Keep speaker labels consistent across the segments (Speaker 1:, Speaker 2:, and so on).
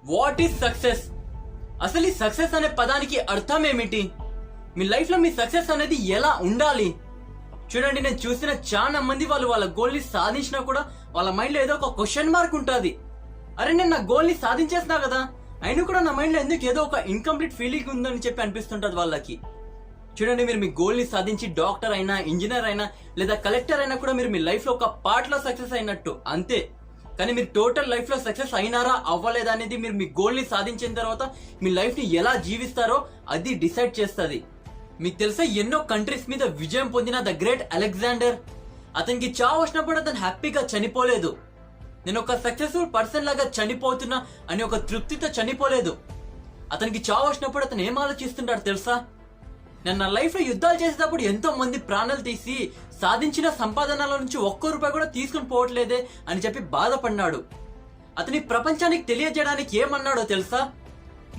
Speaker 1: What is success? అసలు ఈ success అనే పదానికి అర్థం ఏమిటి? మీ లైఫ్ లో మీ సక్సెస్ అనేది ఎలా ఉండాలి? చూడండి, నేను చూసిన చాలా మంది వాళ్ళ గోల్ ని సాధించినా కూడా వాళ్ళ మైండ్ లో ఏదో ఒక క్వశ్చన్ మార్క్ ఉంటుంది. అరే, నేను నా గోల్ ని సాధించేస్తున్నా కదా, అయినా కూడా నా మైండ్ లో ఎందుకు ఏదో ఒక ఇన్కంప్లీట్ ఫీలింగ్ ఉందని చెప్పి అనిపిస్తుంటది వాళ్ళకి. చూడండి, మీరు మీ గోల్ ని సాధించి డాక్టర్ అయినా, ఇంజనీర్ అయినా, లేదా కలెక్టర్ అయినా కూడా మీరు మీ లైఫ్ లో ఒక పార్ట్ లో సక్సెస్ అయినట్టు అంతే. కానీ మీరు టోటల్ లైఫ్ లో సక్సెస్ అయినారా అవ్వలేదా అనేది మీరు మీ గోల్ ని సాధించిన తర్వాత మీ లైఫ్ ని ఎలా జీవిస్తారో అది డిసైడ్ చేస్తుంది. మీకు తెలుసా, ఎన్నో కంట్రీస్ మీద విజయం పొందిన ద గ్రేట్ అలెగ్జాండర్, అతనికి చావు వచ్చినప్పుడు అతను హ్యాపీగా చనిపోలేదు. నేను ఒక సక్సెస్ఫుల్ పర్సన్ లాగా చనిపోతున్నా అని ఒక తృప్తితో చనిపోలేదు. అతనికి చావు వచ్చినప్పుడు అతను ఏం ఆలోచిస్తుంటాడు తెలుసా? నేను నా లైఫ్ లో యుద్ధాలు చేసేటప్పుడు ఎంతో మంది ప్రాణాలు తీసి సాధించిన సంపాదనల నుంచి ఒక్క రూపాయి కూడా తీసుకుని పోవట్లేదే అని చెప్పి బాధపడినాడు. అతని ప్రపంచానికి తెలియజేయడానికి ఏమన్నాడో తెలుసా?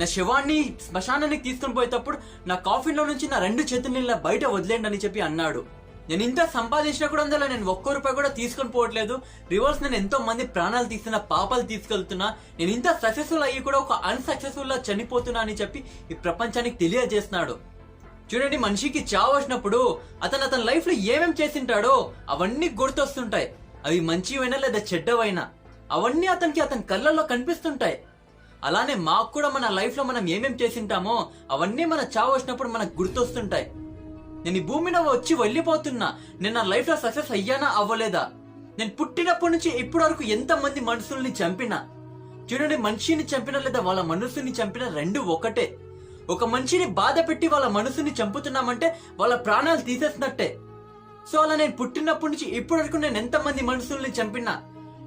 Speaker 1: నా శవాన్ని శ్మశానానికి తీసుకుని పోయేటప్పుడు నా కాఫీలో నుంచి నా 2 చేతుల్ని బయట వదిలేండి అని చెప్పి అన్నాడు. నేను ఇంత సంపాదించినా కూడా అందులో నేను ఒక్క రూపాయి కూడా తీసుకొని పోవట్లేదు. రివర్స్, నేను ఎంతో మంది ప్రాణాలు తీస్తున్నా, పాపాలు తీసుకెళ్తున్నా. నేను ఇంత సక్సెస్ఫుల్ అయ్యి కూడా ఒక అన్సక్సెస్ఫుల్ లా చనిపోతున్నా అని చెప్పి ఈ ప్రపంచానికి తెలియజేస్తున్నాడు. చూడండి, మనిషికి చావు వచ్చినప్పుడు అతని లైఫ్ లో ఏమేం చేసింటాడో అవన్నీ గుర్తొస్తుంటాయి. అవి మంచివైనా లేదా చెడ్డవైనా అవన్నీ అతని కళ్ళల్లో కనిపిస్తుంటాయి. అలానే మాకు కూడా మన లైఫ్ లో మనం ఏమేం చేసింటామో అవన్నీ మన చావు వచ్చినప్పుడు మనకు గుర్తొస్తుంటాయి. నేను ఈ భూమి మీద వచ్చి వెళ్ళిపోతున్నా, నేను నా లైఫ్ లో సక్సెస్ అయ్యానా అవ్వలేదా? నేను పుట్టినప్పటి నుంచి ఇప్పటి వరకు ఎంత మంది మనుషుల్ని చంపినా. చూడండి, మనిషిని చంపినా లేదా వాళ్ళ మనసుని చంపినా రెండు ఒకటే. ఒక మనిషిని బాధ పెట్టి వాళ్ళ మనసుని చంపుతున్నామంటే వాళ్ళ ప్రాణాలు తీసేసినట్టే. సో అలా నేను పుట్టినప్పటి నుంచి ఇప్పటి వరకు నేను ఎంతమంది మనుషుల్ని చంపినా,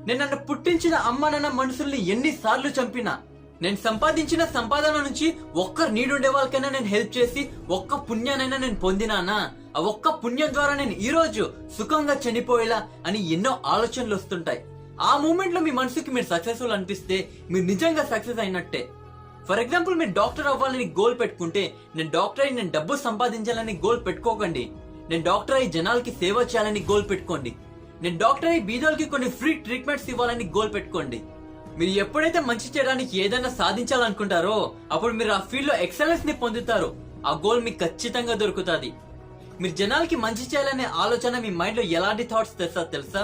Speaker 1: నేను నన్ను పుట్టించిన అమ్మ నాన్న మనుషుల్ని ఎన్నిసార్లు చంపినా, నేను సంపాదించిన సంపాదన నుంచి ఒక్క నీడుండే వాళ్ళకైనా నేను హెల్ప్ చేసి ఒక్క పుణ్యానైనా నేను పొందినానా? ఆ ఒక్క పుణ్యం ద్వారా నేను ఈ రోజు సుఖంగా చనిపోయేలా అని ఎన్నో ఆలోచనలు వస్తుంటాయి. ఆ మూమెంట్ లో మీ మనసుకి మీరు సక్సెస్ఫుల్ అనిపిస్తే మీరు నిజంగా సక్సెస్ అయినట్టే. ఫర్ ఎగ్జాంపుల్, మీరు డాక్టర్ అవ్వాలని గోల్ పెట్టుకుంటే, నేను డాక్టర్ అయ్యి నేను డబ్బు సంపాదించాలని గోల్ పెట్టుకోకండి. నేను డాక్టర్ అయ్యి జనాలకి సేవ చేయాలని గోల్ పెట్టుకోండి. నేను డాక్టర్ అయ్యి బీదోళ్ళకి కొన్ని ఫ్రీ ట్రీట్మెంట్స్ ఇవ్వాలని గోల్ పెట్టుకోండి. మీరు ఎప్పుడైతే మంచి చేయడానికి ఏదైనా సాధించాలనుకుంటారో అప్పుడు మీరు ఆ ఫీల్డ్ లో ఎక్సలెన్స్ ని పొందుతారు. ఆ గోల్ మీకు ఖచ్చితంగా దొరుకుతుంది. మీరు జనాలకి మంచి చేయాలనే ఆలోచన మీ మైండ్ లో ఎలాంటి థాట్స్ తెస్తా తెలుసా?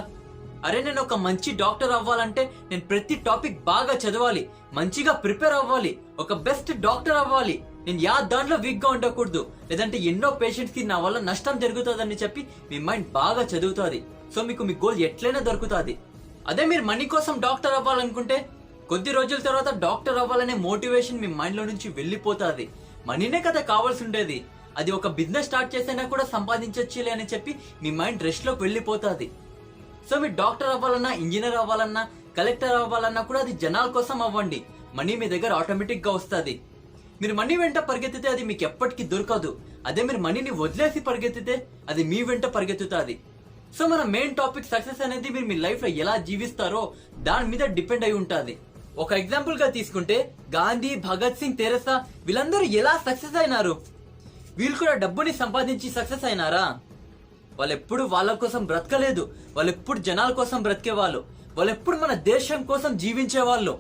Speaker 1: అరే, నేను ఒక మంచి డాక్టర్ అవ్వాలంటే నేను ప్రతి టాపిక్ బాగా చదవాలి, మంచిగా ప్రిపేర్ అవ్వాలి, ఒక బెస్ట్ డాక్టర్ అవ్వాలి, నేను దాంట్లో వీక్ గా ఉండకూడదు, లేదంటే ఎన్నో పేషెంట్స్ కి నా వల్ల నష్టం జరుగుతుందని చెప్పి మీ మైండ్ బాగా చదువుతుంది. సో మీకు మీ గోల్ ఎట్లయినా దొరుకుతుంది. అదే మీరు మనీ కోసం డాక్టర్ అవ్వాలనుకుంటే కొద్ది రోజుల తర్వాత డాక్టర్ అవ్వాలనే మోటివేషన్ మీ మైండ్ లో నుంచి వెళ్ళిపోతుంది. మనీనే కదా కావాల్సి ఉండేది, అది ఒక బిజినెస్ స్టార్ట్ చేసైనా కూడా సంపాదించొచ్చులే అని చెప్పి మీ మైండ్ రెస్ట్ లోకి వెళ్ళిపోతుంది. సో మీరు డాక్టర్ అవ్వాలన్నా, ఇంజనీర్ అవ్వాలన్నా, కలెక్టర్ అవ్వాలన్నా కూడా అది జనాల కోసం అవ్వండి. మనీ మీ దగ్గర ఆటోమేటిక్ గా వస్తుంది. మీరు మనీ వెంట పరిగెత్తితే అది మీకు ఎప్పటికీ దొరకదు. అదే మీరు మనీని వదిలేసి పరిగెత్తితే అది మీ వెంట పరిగెత్తుతుంది. సో మన మెయిన్ టాపిక్ సక్సెస్ అనేది మీరు మీ లైఫ్ లో ఎలా జీవిస్తారో దాని మీద డిపెండ్ అయి ఉంటుంది. ఒక ఎగ్జాంపుల్ గా తీసుకుంటే గాంధీ, భగత్ సింగ్, తెరెసా వీళ్ళందరూ ఎలా సక్సెస్ అయినారు? వీళ్ళు కూడా డబ్బుని సంపాదించి సక్సెస్ అయినారా? వాళ్ళు ఎప్పుడు వాళ్ళ కోసం బ్రతకలేదు. వాళ్ళు ఎప్పుడు జనాల కోసం బ్రతికేవాళ్ళు. వాళ్ళు ఎప్పుడు మన దేశం కోసం జీవించేవాళ్ళు.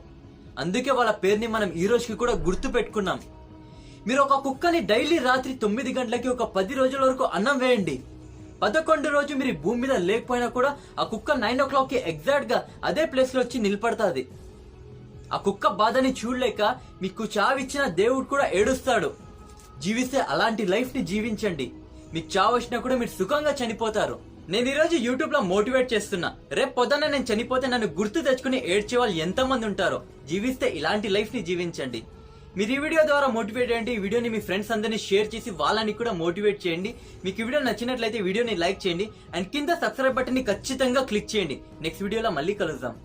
Speaker 1: అందుకే వాళ్ళ పేరుని మనం ఈ రోజుకి కూడా గుర్తు పెట్టుకున్నాం. మీరు ఒక కుక్కని డైలీ రాత్రి 9 గంటలకి ఒక 10 రోజుల వరకు అన్నం వేయండి. 11 రోజు మీరు భూమి మీద లేకపోయినా కూడా ఆ కుక్క 9 o'clock కి ఎగ్జాక్ట్ గా అదే ప్లేస్ లో వచ్చి నిలబడతాది. ఆ కుక్క బాధని చూడలేక మీకు చావిచ్చిన దేవుడు కూడా ఏడుస్తాడు. జీవిస్తే అలాంటి లైఫ్ ని జీవించండి. మీకు చావు వచ్చినా కూడా మీరు సుఖంగా చనిపోతారు. నేను ఈ రోజు యూట్యూబ్ లో మోటివేట్ చేస్తున్నా. రేపు పొద్దున్న నేను చనిపోతే నన్ను గుర్తు తెచ్చుకుని ఏడ్చే వాళ్ళు ఎంతమంది ఉంటారో. జీవిస్తే ఇలాంటి లైఫ్ ని జీవించండి. మీరు ఈ వీడియో ద్వారా మోటివేట్ అయ్యండి. ఈ వీడియోని మీ ఫ్రెండ్స్ అందరినీ షేర్ చేసి వాళ్ళని కూడా మోటివేట్ చేయండి. మీకు ఈ వీడియో నచ్చినట్లయితే వీడియోని లైక్ చేయండి అండ్ కింద సబ్స్క్రైబ్ బటన్ ని ఖచ్చితంగా క్లిక్ చేయండి. నెక్స్ట్ వీడియోలో మళ్ళీ కలుద్దాం.